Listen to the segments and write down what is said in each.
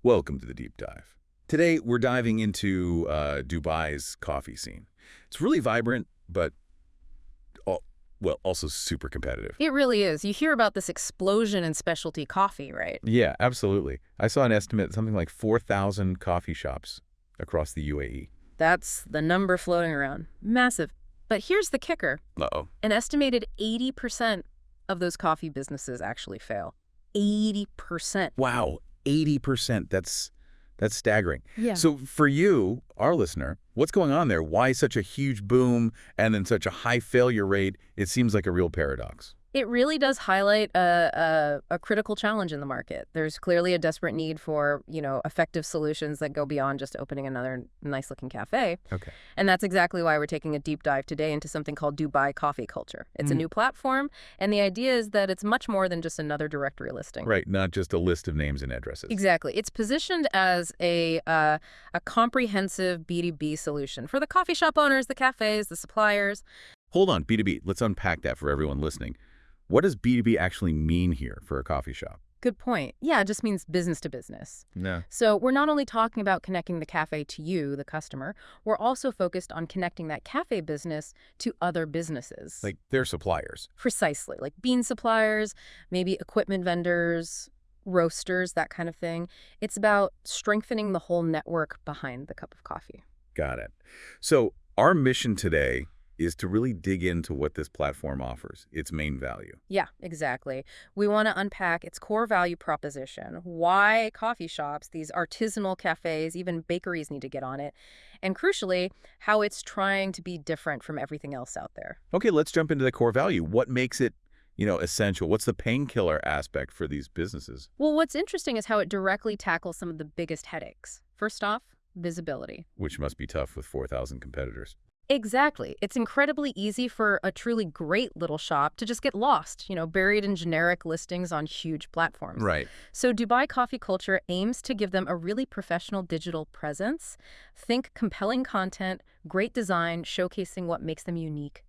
Welcome to the deep dive. Today, we're diving into Dubai's coffee scene. It's really vibrant, but, also super competitive. It really is. You hear about this explosion in specialty coffee, right? Yeah, absolutely. I saw an estimate, something like 4,000 coffee shops across the UAE. That's the number floating around. Massive. But here's the kicker. Uh-oh. An estimated 80% of those coffee businesses actually fail. 80%. Wow, 80%. That's staggering. Yeah. So for you, our listener, what's going on there? Why such a huge boom and then such a high failure rate? It seems like a real paradox. It really does highlight a critical challenge in the market. There's clearly a desperate need for, effective solutions that go beyond just opening another nice-looking cafe. Okay. And that's exactly why we're taking a deep dive today into something called Dubai Coffee Culture. It's a new platform, and the idea is that it's much more than just another directory listing. Right, not just a list of names and addresses. Exactly. It's positioned as a comprehensive B2B solution for the coffee shop owners, the cafes, the suppliers. Hold on, B2B. Let's unpack that for everyone listening. What does B2B actually mean here for a coffee shop? Good point. Yeah, it just means business to business. No. So we're not only talking about connecting the cafe to you, the customer, we're also focused on connecting that cafe business to other businesses. Like their suppliers. Precisely. Like bean suppliers, maybe equipment vendors, roasters, that kind of thing. It's about strengthening the whole network behind the cup of coffee. Got it. So our mission today is to really dig into what this platform offers, its main value. Yeah, exactly. We want to unpack its core value proposition, why coffee shops, these artisanal cafes, even bakeries need to get on it, and crucially, how it's trying to be different from everything else out there. Okay, let's jump into the core value. What makes it, essential? What's the painkiller aspect for these businesses? Well, what's interesting is how it directly tackles some of the biggest headaches. First off, visibility. Which must be tough with 4,000 competitors. Exactly. It's incredibly easy for a truly great little shop to just get lost, buried in generic listings on huge platforms. Right. So Dubai Coffee Culture aims to give them a really professional digital presence. Think compelling content, great design, showcasing what makes them unique,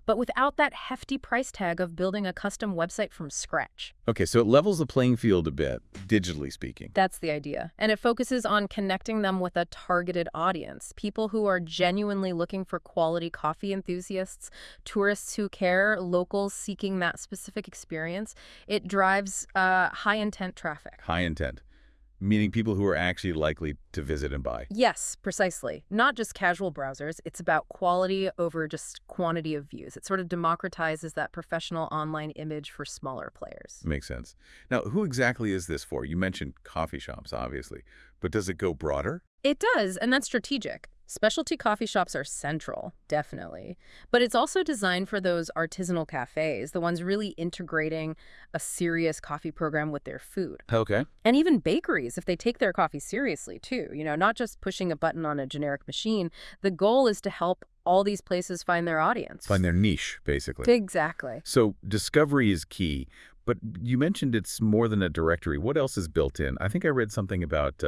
but without that hefty price tag of building a custom website from scratch. Okay, so it levels the playing field a bit, digitally speaking. That's the idea. And it focuses on connecting them with a targeted audience, people who are genuinely looking for quality coffee enthusiasts, tourists who care, locals seeking that specific experience. It drives high-intent traffic. High intent. Meaning people who are actually likely to visit and buy. Yes, precisely. Not just casual browsers. It's about quality over just quantity of views. It sort of democratizes that professional online image for smaller players. Makes sense. Now, who exactly is this for? You mentioned coffee shops, obviously, but does it go broader? It does, and that's strategic. Specialty coffee shops are central, definitely. But it's also designed for those artisanal cafes, the ones really integrating a serious coffee program with their food. Okay. And even bakeries, if they take their coffee seriously, too. Not just pushing a button on a generic machine. The goal is to help all these places find their audience. Find their niche, basically. Exactly. So discovery is key, but you mentioned it's more than a directory. What else is built in? I think I read something about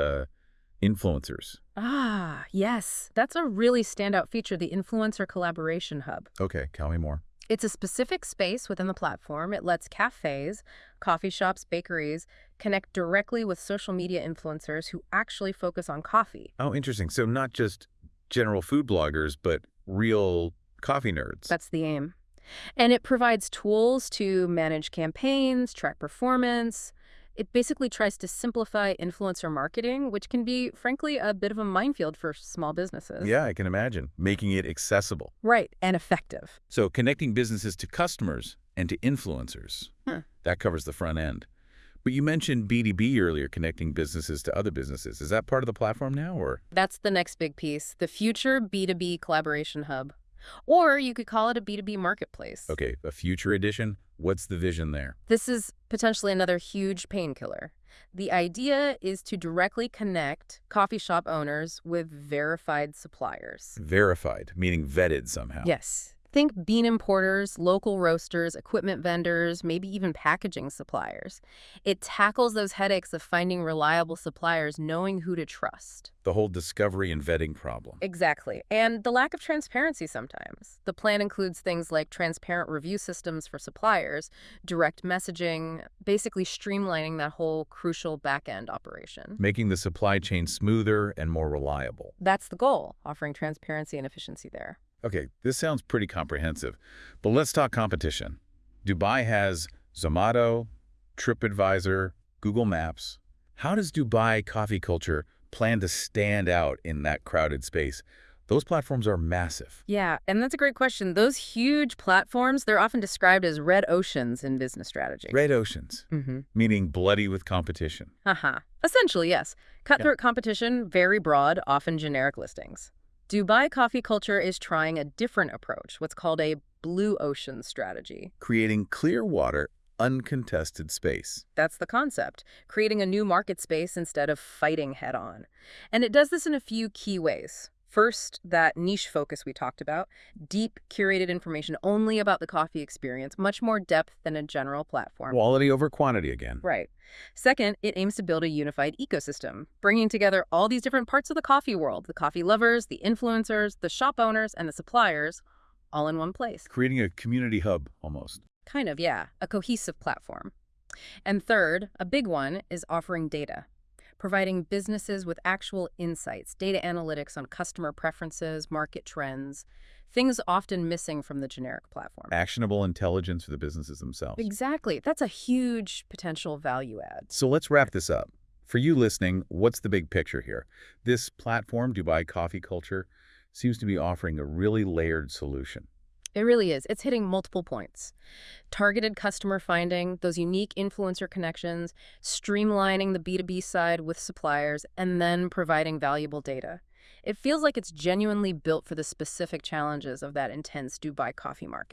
influencers. Ah, yes. That's a really standout feature, the Influencer Collaboration Hub. Okay, tell me more. It's a specific space within the platform. It lets cafes, coffee shops, bakeries connect directly with social media influencers who actually focus on coffee. Oh, interesting. So not just general food bloggers, but real coffee nerds. That's the aim. And it provides tools to manage campaigns, track performance. It basically tries to simplify influencer marketing, which can be, frankly, a bit of a minefield for small businesses. Yeah, I can imagine. Making it accessible. Right, and effective. So connecting businesses to customers and to influencers. That covers the front end. But you mentioned B2B earlier, connecting businesses to other businesses. Is that part of the platform now, or? That's the next big piece, the future B2B collaboration hub. Or you could call it a B2B marketplace. Okay, a future edition. What's the vision there? This is potentially another huge painkiller. The idea is to directly connect coffee shop owners with verified suppliers. Verified, meaning vetted somehow. Yes. Think bean importers, local roasters, equipment vendors, maybe even packaging suppliers. It tackles those headaches of finding reliable suppliers, knowing who to trust. The whole discovery and vetting problem. Exactly. And the lack of transparency sometimes. The plan includes things like transparent review systems for suppliers, direct messaging, basically streamlining that whole crucial back-end operation. Making the supply chain smoother and more reliable. That's the goal, offering transparency and efficiency there. Okay, this sounds pretty comprehensive, but let's talk competition. Dubai has Zomato, TripAdvisor, Google Maps. How does Dubai coffee culture plan to stand out in that crowded space? Those platforms are massive. Yeah, and that's a great question. Those huge platforms, they're often described as red oceans in business strategy. Red oceans, meaning bloody with competition. Haha. Essentially, yes. Cutthroat competition, very broad, often generic listings. Dubai coffee culture is trying a different approach, what's called a blue ocean strategy. Creating clear water, uncontested space. That's the concept, creating a new market space instead of fighting head-on. And it does this in a few key ways. First, that niche focus we talked about, deep, curated information only about the coffee experience, much more depth than a general platform. Quality over quantity again. Right. Second, it aims to build a unified ecosystem, bringing together all these different parts of the coffee world, the coffee lovers, the influencers, the shop owners, and the suppliers, all in one place. Creating a community hub, almost. Kind of, yeah, a cohesive platform. And third, a big one, is offering data. Providing businesses with actual insights, data analytics on customer preferences, market trends, things often missing from the generic platform. Actionable intelligence for the businesses themselves. Exactly. That's a huge potential value add. So let's wrap this up. For you listening, what's the big picture here? This platform, Dubai Coffee Culture, seems to be offering a really layered solution. It really is. It's hitting multiple points. Targeted customer finding, those unique influencer connections, streamlining the B2B side with suppliers, and then providing valuable data. It feels like it's genuinely built for the specific challenges of that intense Dubai coffee market.